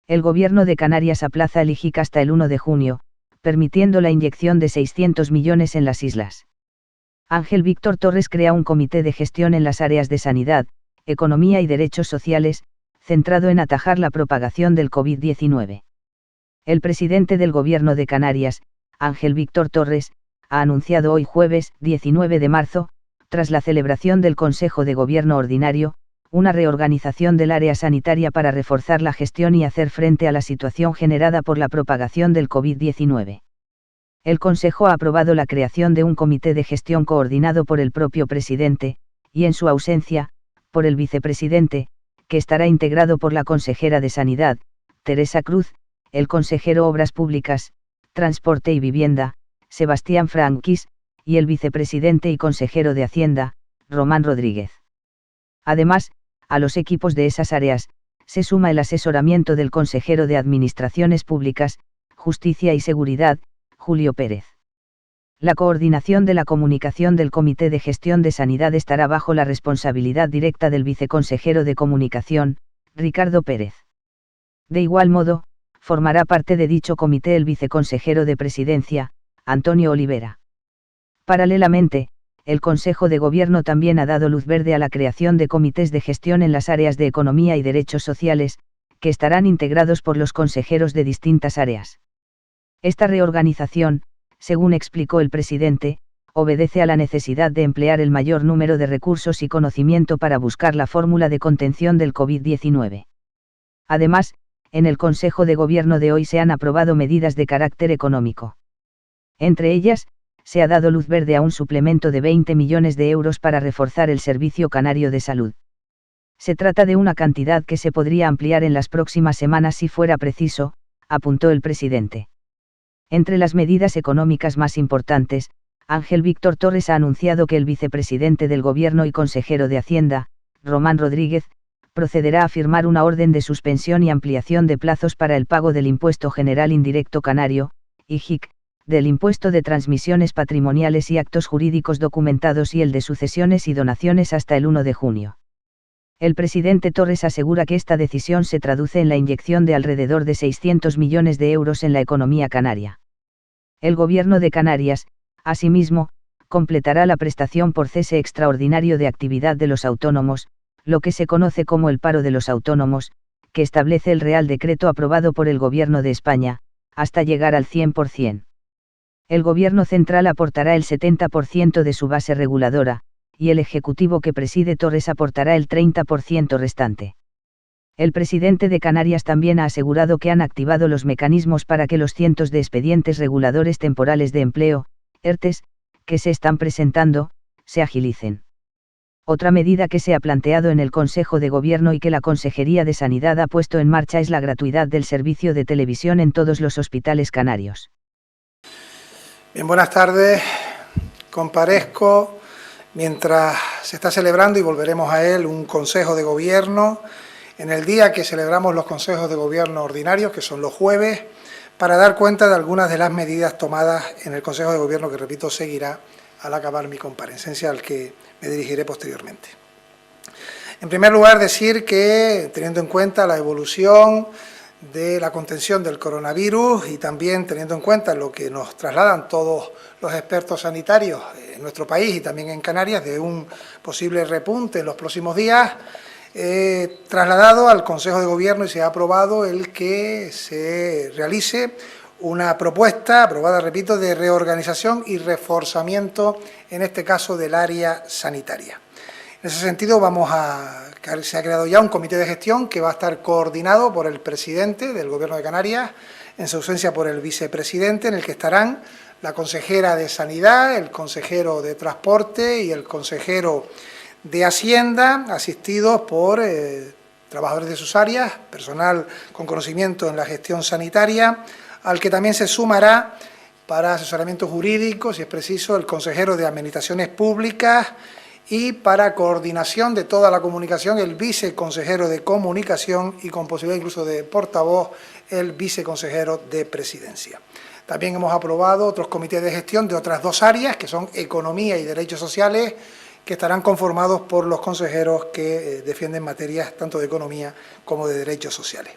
El Gobierno de Canarias aplaza el IJIC hasta el 1 de junio, permitiendo la inyección de 600 millones en las islas. Ángel Víctor Torres crea un comité de gestión en las áreas de sanidad, economía y derechos sociales, centrado en atajar la propagación del COVID-19. El presidente del Gobierno de Canarias, Ángel Víctor Torres, ha anunciado hoy jueves, 19 de marzo, tras la celebración del Consejo de Gobierno Ordinario, una reorganización del área sanitaria para reforzar la gestión y hacer frente a la situación generada por la propagación del COVID-19. El Consejo ha aprobado la creación de un comité de gestión coordinado por el propio presidente, y en su ausencia, por el vicepresidente, que estará integrado por la consejera de Sanidad, Teresa Cruz, el consejero Obras Públicas, Transporte y Vivienda, Sebastián Franquis, y el vicepresidente y consejero de Hacienda, Román Rodríguez. Además, a los equipos de esas áreas, se suma el asesoramiento del consejero de Administraciones Públicas, Justicia y Seguridad, Julio Pérez. La coordinación de la comunicación del Comité de Gestión de Sanidad estará bajo la responsabilidad directa del viceconsejero de Comunicación, Ricardo Pérez. De igual modo, formará parte de dicho comité el viceconsejero de Presidencia, Antonio Olivera. Paralelamente, el Consejo de Gobierno también ha dado luz verde a la creación de comités de gestión en las áreas de economía y derechos sociales, que estarán integrados por los consejeros de distintas áreas. Esta reorganización, según explicó el presidente, obedece a la necesidad de emplear el mayor número de recursos y conocimiento para buscar la fórmula de contención del COVID-19. Además, en el Consejo de Gobierno de hoy se han aprobado medidas de carácter económico. Entre ellas, se ha dado luz verde a un suplemento de 20 millones de euros para reforzar el Servicio Canario de Salud. Se trata de una cantidad que se podría ampliar en las próximas semanas si fuera preciso, apuntó el presidente. Entre las medidas económicas más importantes, Ángel Víctor Torres ha anunciado que el vicepresidente del Gobierno y consejero de Hacienda, Román Rodríguez, procederá a firmar una orden de suspensión y ampliación de plazos para el pago del Impuesto General Indirecto Canario, IJIC, del Impuesto de Transmisiones Patrimoniales y Actos Jurídicos Documentados y el de Sucesiones y Donaciones hasta el 1 de junio. El presidente Torres asegura que esta decisión se traduce en la inyección de alrededor de 600 millones de euros en la economía canaria. El Gobierno de Canarias, asimismo, completará la prestación por cese extraordinario de actividad de los autónomos, lo que se conoce como el paro de los autónomos, que establece el Real Decreto aprobado por el Gobierno de España, hasta llegar al 100%. El Gobierno central aportará el 70% de su base reguladora, y el Ejecutivo que preside Torres aportará el 30% restante. El presidente de Canarias también ha asegurado que han activado los mecanismos para que los cientos de expedientes reguladores temporales de empleo, ERTES, que se están presentando, se agilicen. Otra medida que se ha planteado en el Consejo de Gobierno y que la Consejería de Sanidad ha puesto en marcha es la gratuidad del servicio de televisión en todos los hospitales canarios. Bien, buenas tardes. Comparezco mientras se está celebrando, y volveremos a él, un Consejo de Gobierno, en el día que celebramos los Consejos de Gobierno ordinarios, que son los jueves, para dar cuenta de algunas de las medidas tomadas en el Consejo de Gobierno, que, repito, seguirá al acabar mi comparecencia, al que me dirigiré posteriormente. En primer lugar, decir que, teniendo en cuenta la evolución de la contención del coronavirus y también teniendo en cuenta lo que nos trasladan todos los expertos sanitarios en nuestro país y también en Canarias de un posible repunte en los próximos días, trasladado al Consejo de Gobierno y se ha aprobado el que se realice una propuesta aprobada, repito, de reorganización y reforzamiento, en este caso del área sanitaria. En ese sentido se ha creado ya un comité de gestión que va a estar coordinado por el presidente del Gobierno de Canarias, en su ausencia por el vicepresidente, en el que estarán la consejera de Sanidad, el consejero de Transporte y el consejero de Hacienda, asistidos por trabajadores de sus áreas, personal con conocimiento en la gestión sanitaria, al que también se sumará para asesoramiento jurídico, si es preciso, el consejero de Administraciones Públicas, y para coordinación de toda la comunicación, el viceconsejero de Comunicación y con posibilidad incluso de portavoz, el viceconsejero de Presidencia. También hemos aprobado otros comités de gestión de otras dos áreas, que son Economía y Derechos Sociales, que estarán conformados por los consejeros que defienden materias tanto de economía como de derechos sociales.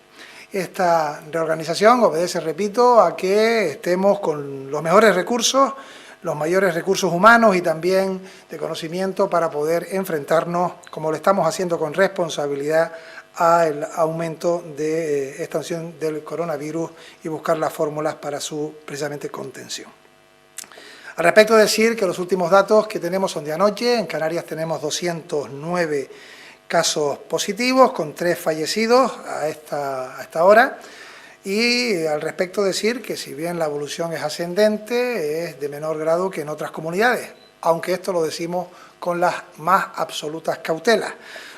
Esta reorganización obedece, repito, a que estemos con los mejores recursos, los mayores recursos humanos y también de conocimiento para poder enfrentarnos, como lo estamos haciendo con responsabilidad, al aumento de extensión del coronavirus y buscar las fórmulas para su precisamente contención. Al respecto, decir que los últimos datos que tenemos son de anoche. En Canarias tenemos 209 casos positivos con 3 fallecidos a esta hora. Y al respecto decir que si bien la evolución es ascendente, es de menor grado que en otras comunidades, aunque esto lo decimos con las más absolutas cautelas.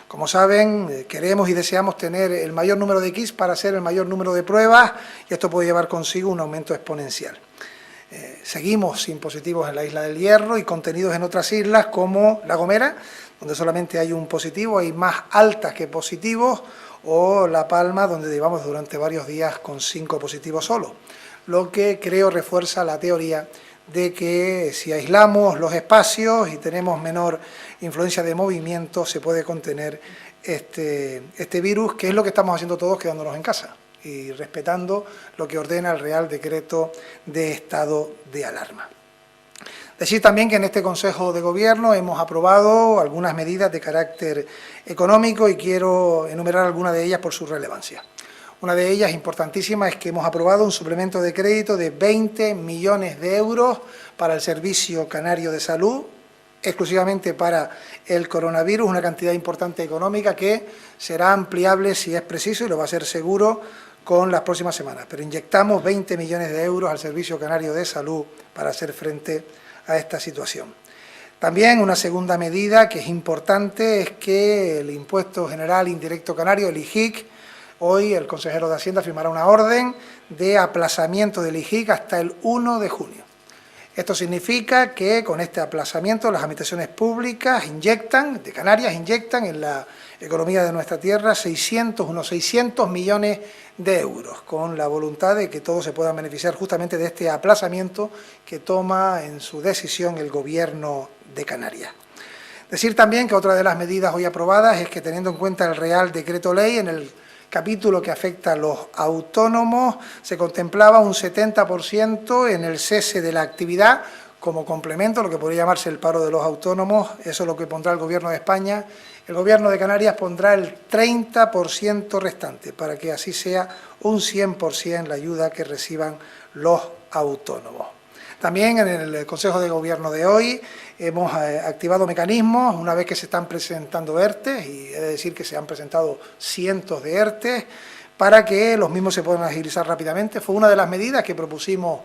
Como saben, queremos y deseamos tener el mayor número de kits para hacer el mayor número de pruebas y esto puede llevar consigo un aumento exponencial. Seguimos sin positivos en la isla del Hierro y contenidos en otras islas como La Gomera, donde solamente hay un positivo, hay más altas que positivos, o La Palma, donde llevamos durante varios días con 5 positivos solo, lo que creo refuerza la teoría de que si aislamos los espacios y tenemos menor influencia de movimiento, se puede contener este virus, que es lo que estamos haciendo todos quedándonos en casa y respetando lo que ordena el Real Decreto de Estado de Alarma. Decir también que en este Consejo de Gobierno hemos aprobado algunas medidas de carácter económico y quiero enumerar algunas de ellas por su relevancia. Una de ellas, importantísima, es que hemos aprobado un suplemento de crédito de 20 millones de euros para el Servicio Canario de Salud, exclusivamente para el coronavirus, una cantidad importante económica que será ampliable si es preciso y lo va a ser seguro con las próximas semanas. Pero inyectamos 20 millones de euros al Servicio Canario de Salud para hacer frente a esta situación. También una segunda medida que es importante es que el Impuesto General Indirecto Canario, el IJIC, hoy el consejero de Hacienda firmará una orden de aplazamiento del IJIC hasta el 1 de junio. Esto significa que con este aplazamiento las administraciones públicas de Canarias inyectan en la economía de nuestra tierra unos 600 millones de euros, con la voluntad de que todos se puedan beneficiar justamente de este aplazamiento que toma en su decisión el Gobierno de Canarias. Decir también que otra de las medidas hoy aprobadas es que, teniendo en cuenta el Real Decreto Ley, en el capítulo que afecta a los autónomos, se contemplaba un 70% en el cese de la actividad como complemento, lo que podría llamarse el paro de los autónomos. Eso es lo que pondrá el Gobierno de España. El Gobierno de Canarias pondrá el 30% restante, para que así sea un 100% la ayuda que reciban los autónomos. También en el Consejo de Gobierno de hoy hemos activado mecanismos, una vez que se están presentando ERTE, y he de decir que se han presentado cientos de ERTE, para que los mismos se puedan agilizar rápidamente. Fue una de las medidas que propusimos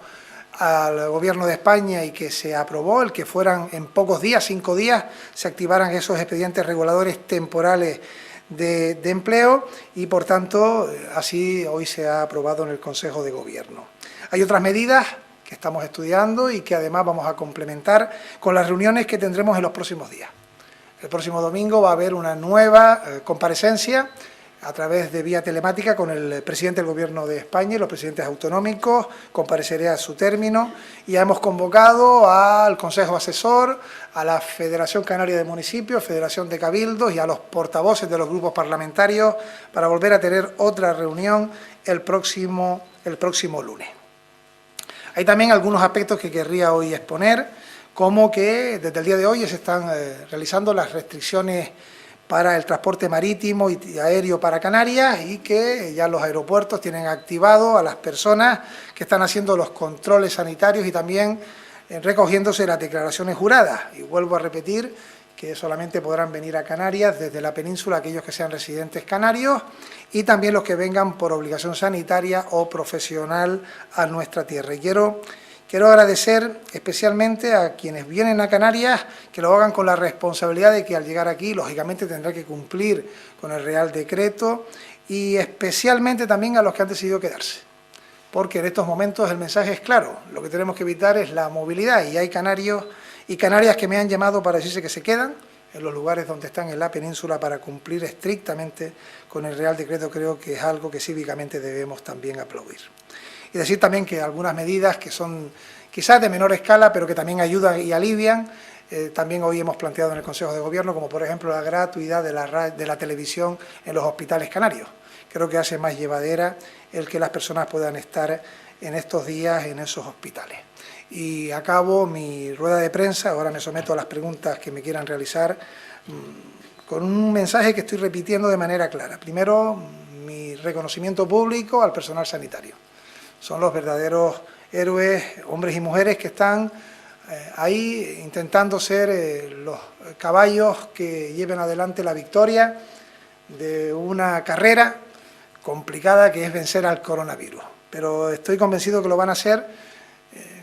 al Gobierno de España y que se aprobó, el que fueran en pocos días, 5 días, se activaran esos expedientes reguladores temporales de empleo y, por tanto, así hoy se ha aprobado en el Consejo de Gobierno. Hay otras medidas que estamos estudiando y que además vamos a complementar con las reuniones que tendremos en los próximos días. El próximo domingo va a haber una nueva comparecencia a través de vía telemática con el presidente del Gobierno de España y los presidentes autonómicos. Compareceré a su término y ya hemos convocado al Consejo Asesor, a la Federación Canaria de Municipios, Federación de Cabildos y a los portavoces de los grupos parlamentarios para volver a tener otra reunión el próximo lunes. Hay también algunos aspectos que querría hoy exponer, como que desde el día de hoy se están realizando las restricciones para el transporte marítimo y aéreo para Canarias y que ya los aeropuertos tienen activado a las personas que están haciendo los controles sanitarios y también recogiéndose las declaraciones juradas. Y vuelvo a repetir que solamente podrán venir a Canarias desde la península aquellos que sean residentes canarios y también los que vengan por obligación sanitaria o profesional a nuestra tierra. Y quiero agradecer especialmente a quienes vienen a Canarias que lo hagan con la responsabilidad de que al llegar aquí, lógicamente, tendrá que cumplir con el Real Decreto y especialmente también a los que han decidido quedarse. Porque en estos momentos el mensaje es claro, lo que tenemos que evitar es la movilidad y hay canarios y canarias que me han llamado para decirse que se quedan en los lugares donde están en la península para cumplir estrictamente con el Real Decreto. Creo que es algo que cívicamente debemos también aplaudir. Y decir también que algunas medidas que son quizás de menor escala, pero que también ayudan y alivian, también hoy hemos planteado en el Consejo de Gobierno, como por ejemplo la gratuidad de la televisión en los hospitales canarios. creo que hace más llevadera el que las personas puedan estar en estos días en esos hospitales. Y acabo mi rueda de prensa, ahora me someto a las preguntas que me quieran realizar, con un mensaje que estoy repitiendo de manera clara. Primero, mi reconocimiento público al personal sanitario. Son los verdaderos héroes, hombres y mujeres que están ahí intentando ser los caballos que lleven adelante la victoria de una carrera complicada que es vencer al coronavirus. Pero estoy convencido que lo van a hacer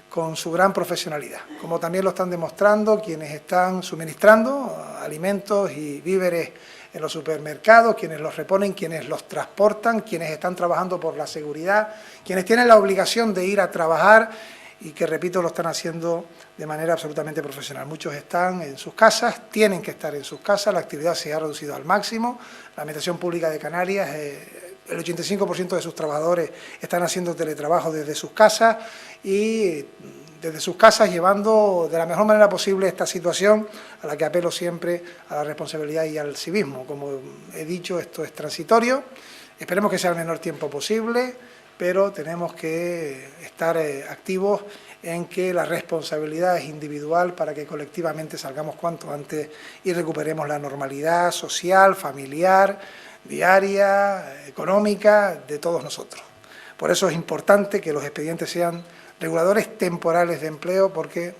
con su gran profesionalidad, como también lo están demostrando quienes están suministrando alimentos y víveres en los supermercados, quienes los reponen, quienes los transportan, quienes están trabajando por la seguridad, quienes tienen la obligación de ir a trabajar y que, repito, lo están haciendo de manera absolutamente profesional. Muchos están en sus casas, tienen que estar en sus casas, la actividad se ha reducido al máximo, la Administración Pública de Canarias, el 85% de sus trabajadores están haciendo teletrabajo desde sus casas y desde sus casas llevando de la mejor manera posible esta situación a la que apelo siempre a la responsabilidad y al civismo. Como he dicho, esto es transitorio, esperemos que sea el menor tiempo posible, pero tenemos que estar activos en que la responsabilidad es individual para que colectivamente salgamos cuanto antes y recuperemos la normalidad social, familiar, diaria, económica de todos nosotros. Por eso es importante que los expedientes sean reguladores temporales de empleo, porque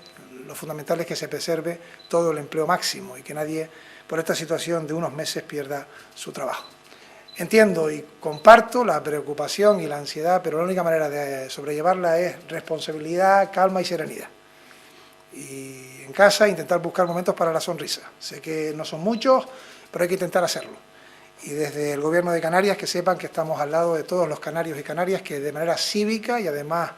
lo fundamental es que se preserve todo el empleo máximo y que nadie por esta situación de unos meses pierda su trabajo. Entiendo y comparto la preocupación y la ansiedad, pero la única manera de sobrellevarla es responsabilidad, calma y serenidad. Y en casa intentar buscar momentos para la sonrisa. Sé que no son muchos, pero hay que intentar hacerlo. Y desde el Gobierno de Canarias que sepan que estamos al lado de todos los canarios y canarias que de manera cívica y además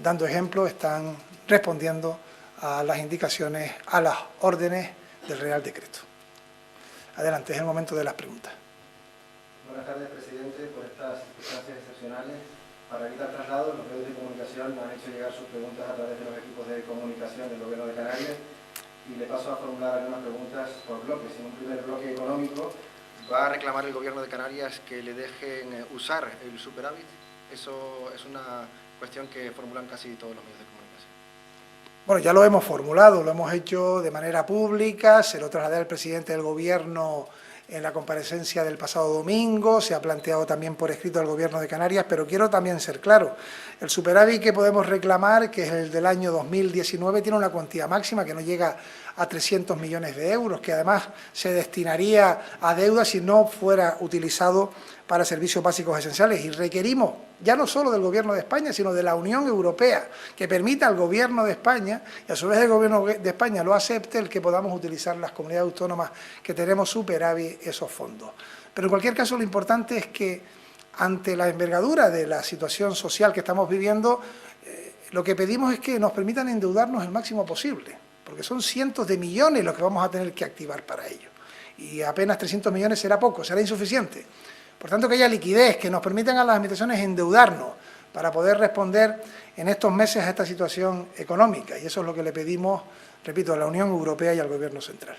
dando ejemplo están respondiendo a las indicaciones, a las órdenes del Real Decreto. Adelante, es el momento de las preguntas. Buenas tardes, presidente. Por estas circunstancias excepcionales, para evitar traslados, los medios de comunicación han hecho llegar sus preguntas a través de los equipos de comunicación del Gobierno de Canarias y le paso a formular algunas preguntas por bloques. En un primer bloque económico, ¿va a reclamar el Gobierno de Canarias que le dejen usar el superávit? Eso es una cuestión que formulan casi todos los medios de comunicación. Bueno, ya lo hemos formulado, lo hemos hecho de manera pública, se lo trasladé al presidente del Gobierno en la comparecencia del pasado domingo, se ha planteado también por escrito al Gobierno de Canarias, pero quiero también ser claro, el superávit que podemos reclamar, que es el del año 2019, tiene una cuantía máxima que no llega a 300 millones de euros, que además se destinaría a deuda si no fuera utilizado para servicios básicos esenciales. Y requerimos, ya no solo del Gobierno de España, sino de la Unión Europea, que permita al Gobierno de España, y a su vez el Gobierno de España lo acepte, el que podamos utilizar las comunidades autónomas que tenemos superávit esos fondos. Pero en cualquier caso lo importante es que ante la envergadura de la situación social que estamos viviendo, lo que pedimos es que nos permitan endeudarnos el máximo posible, porque son cientos de millones los que vamos a tener que activar para ello. Y apenas 300 millones será poco, será insuficiente. Por tanto, que haya liquidez, que nos permitan a las administraciones endeudarnos para poder responder en estos meses a esta situación económica. Y eso es lo que le pedimos, repito, a la Unión Europea y al Gobierno central.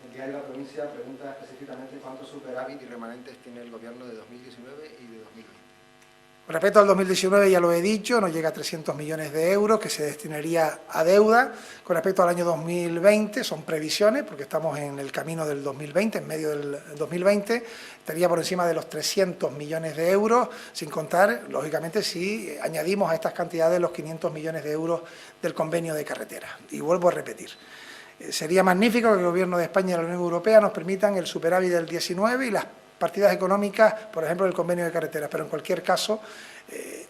El diario La Provincia pregunta específicamente cuántos superávit y remanentes tiene el Gobierno de 2019 y de 2020. Con respecto al 2019, ya lo he dicho, no llega a 300 millones de euros que se destinaría a deuda. Con respecto al año 2020, son previsiones, porque estamos en el camino del 2020, en medio del 2020, estaría por encima de los 300 millones de euros, sin contar, lógicamente, si añadimos a estas cantidades los 500 millones de euros del convenio de carretera. Y vuelvo a repetir, sería magnífico que el Gobierno de España y la Unión Europea nos permitan el superávit del 19 y las partidas económicas, por ejemplo, del convenio de carreteras, pero en cualquier caso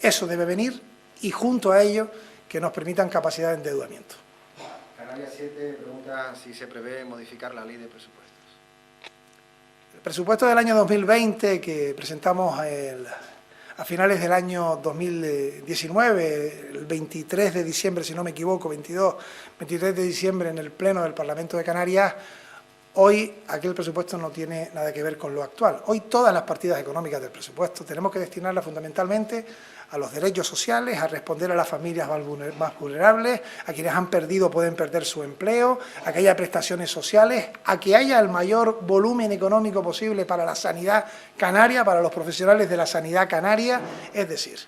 eso debe venir y junto a ello que nos permitan capacidad de endeudamiento. Canarias 7 pregunta si se prevé modificar la ley de presupuestos. El presupuesto del año 2020 que presentamos a finales del año 2019, el 23 de diciembre, si no me equivoco, 23 de diciembre en el Pleno del Parlamento de Canarias, Hoy aquel presupuesto no tiene nada que ver con lo actual. Hoy todas las partidas económicas del presupuesto tenemos que destinarlas fundamentalmente a los derechos sociales, a responder a las familias más vulnerables, a quienes han perdido o pueden perder su empleo, a que haya prestaciones sociales, a que haya el mayor volumen económico posible para la sanidad canaria, para los profesionales de la sanidad canaria. Es decir,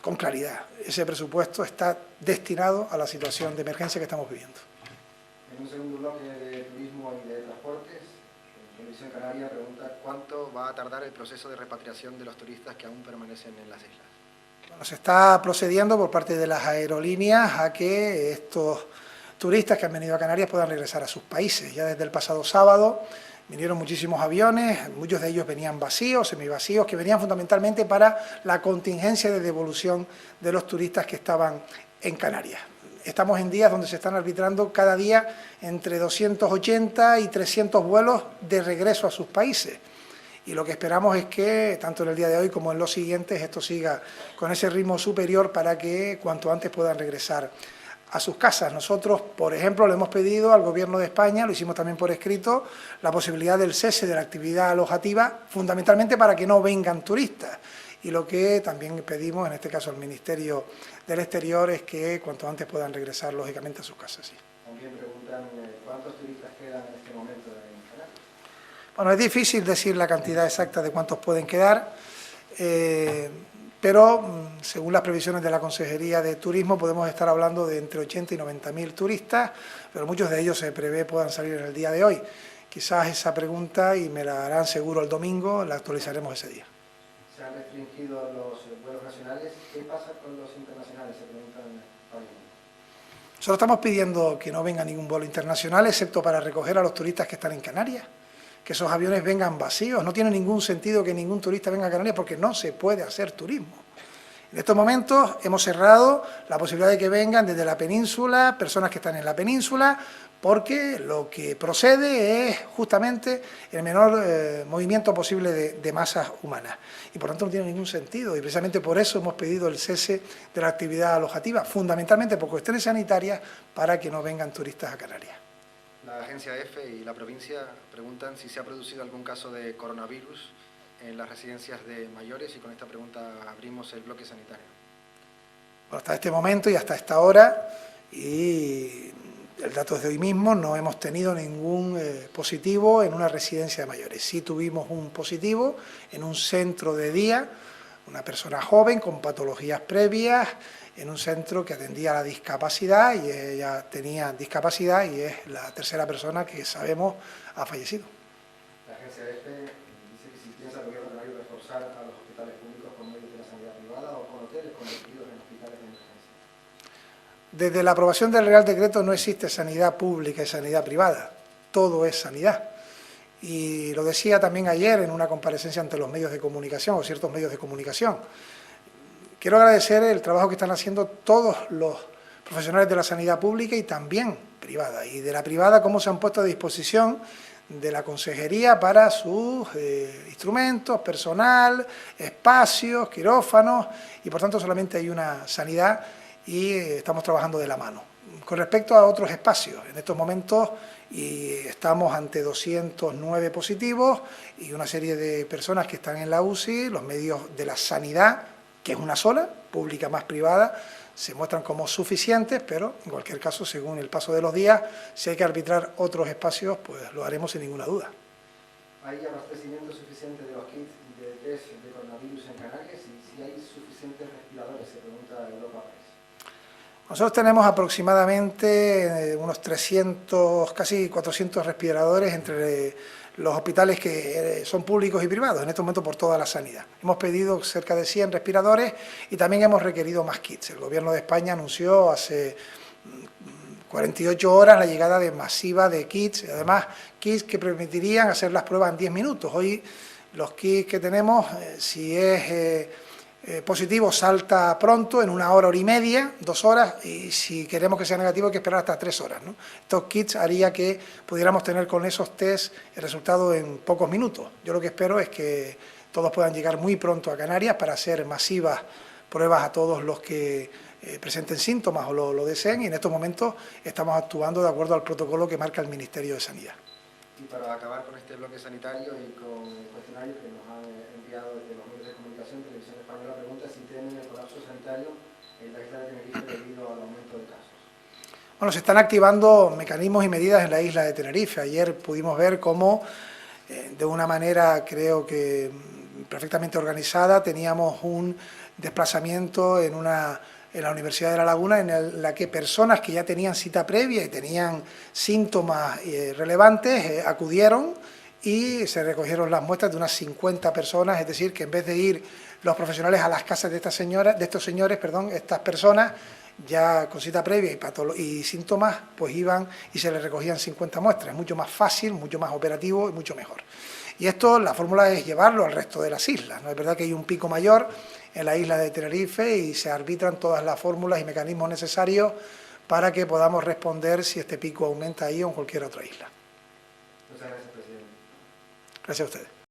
con claridad, ese presupuesto está destinado a la situación de emergencia que estamos viviendo. En un segundo bloque de turismo y de transportes, Televisión Canaria pregunta ¿cuánto va a tardar el proceso de repatriación de los turistas que aún permanecen en las islas? Bueno, se está procediendo por parte de las aerolíneas a que estos turistas que han venido a Canarias puedan regresar a sus países. Ya desde el pasado sábado vinieron muchísimos aviones, muchos de ellos venían vacíos, semivacíos, que venían fundamentalmente para la contingencia de devolución de los turistas que estaban en Canarias. Estamos en días donde se están arbitrando cada día entre 280 y 300 vuelos de regreso a sus países. Y lo que esperamos es que, tanto en el día de hoy como en los siguientes, esto siga con ese ritmo superior para que cuanto antes puedan regresar a sus casas. Nosotros, por ejemplo, le hemos pedido al Gobierno de España, lo hicimos también por escrito, la posibilidad del cese de la actividad alojativa, fundamentalmente para que no vengan turistas. Y lo que también pedimos, en este caso al Ministerio del Exterior, es que cuanto antes puedan regresar, lógicamente, a sus casas. Sí. También preguntan ¿cuántos turistas quedan en este momento en Canarias? Bueno, es difícil decir la cantidad exacta de cuántos pueden quedar, pero según las previsiones de la Consejería de Turismo podemos estar hablando de entre 80 y 90.000 turistas, pero muchos de ellos se prevé puedan salir en el día de hoy. Quizás esa pregunta, y me la harán seguro el domingo, la actualizaremos ese día. Se han restringido los vuelos nacionales. ¿Qué pasa con los internacionales? Se preguntan también. Nosotros estamos pidiendo que no venga ningún vuelo internacional, excepto para recoger a los turistas que están en Canarias. Que esos aviones vengan vacíos. No tiene ningún sentido que ningún turista venga a Canarias porque no se puede hacer turismo. En estos momentos hemos cerrado la posibilidad de que vengan desde la península, personas que están en la península, porque lo que procede es justamente el menor movimiento posible de masas humanas. Y por tanto no tiene ningún sentido. Y precisamente por eso hemos pedido el cese de la actividad alojativa, fundamentalmente por cuestiones sanitarias, para que no vengan turistas a Canarias. La agencia EFE y la provincia preguntan si se ha producido algún caso de coronavirus en las residencias de mayores, y con esta pregunta abrimos el bloque sanitario. Bueno, hasta este momento y hasta esta hora, y el dato es de hoy mismo, no hemos tenido ningún positivo en una residencia de mayores. Sí tuvimos un positivo en un centro de día, una persona joven con patologías previas, en un centro que atendía a la discapacidad, y ella tenía discapacidad y es la tercera persona que sabemos ha fallecido. La agencia EFE dice que si piensa el Gobierno canario reforzar a los hospitales públicos con medios de la sanidad privada o con hoteles convertidos en hospitales de emergencia. Desde la aprobación del Real Decreto no existe sanidad pública y sanidad privada, todo es sanidad. Y lo decía también ayer en una comparecencia ante los medios de comunicación o ciertos medios de comunicación. Quiero agradecer el trabajo que están haciendo todos los profesionales de la sanidad pública y también privada. Y de la privada, cómo se han puesto a disposición de la Consejería para sus instrumentos, personal, espacios, quirófanos, y por tanto solamente hay una sanidad y estamos trabajando de la mano. Con respecto a otros espacios, en estos momentos estamos ante 209 positivos y una serie de personas que están en la UCI, los medios de la sanidad, que es una sola, pública más privada, se muestran como suficientes, pero en cualquier caso, según el paso de los días, si hay que arbitrar otros espacios, pues lo haremos sin ninguna duda. ¿Hay abastecimiento suficiente de los kits de test de coronavirus en Canarias? Y si hay suficientes respiradores, se pregunta Europa Press. Nosotros tenemos aproximadamente unos 300, casi 400 respiradores entre los hospitales que son públicos y privados, en este momento por toda la sanidad. Hemos pedido cerca de 100 respiradores y también hemos requerido más kits. El Gobierno de España anunció hace 48 horas la llegada de masiva de kits, además kits que permitirían hacer las pruebas en 10 minutos. Hoy los kits que tenemos, si es positivo, salta pronto, en 1 hora, hora y media, 2 horas, y si queremos que sea negativo hay que esperar hasta 3 horas, ¿no? Estos kits haría que pudiéramos tener con esos test el resultado en pocos minutos. Yo lo que espero es que todos puedan llegar muy pronto a Canarias para hacer masivas pruebas a todos los que presenten síntomas o lo deseen, y en estos momentos estamos actuando de acuerdo al protocolo que marca el Ministerio de Sanidad. Y para acabar con este bloque sanitario y con el cuestionario que nos han enviado desde los medios de comunicación, Televisión Española pregunta si tienen el colapso sanitario en la isla de Tenerife debido al aumento de casos. Bueno, se están activando mecanismos y medidas en la isla de Tenerife. Ayer pudimos ver cómo, de una manera creo que perfectamente organizada, teníamos un desplazamiento en la Universidad de La Laguna en la que personas que ya tenían cita previa y tenían síntomas relevantes acudieron y se recogieron las muestras de unas 50 personas, es decir, que en vez de ir los profesionales a las casas de estas personas ya con cita previa y síntomas, pues iban y se les recogían 50 muestras. Es mucho más fácil, mucho más operativo y mucho mejor. Y esto, la fórmula es llevarlo al resto de las islas, ¿no? Es verdad que hay un pico mayor en la isla de Tenerife y se arbitran todas las fórmulas y mecanismos necesarios para que podamos responder si este pico aumenta ahí o en cualquier otra isla. Muchas gracias, presidente. Gracias a ustedes.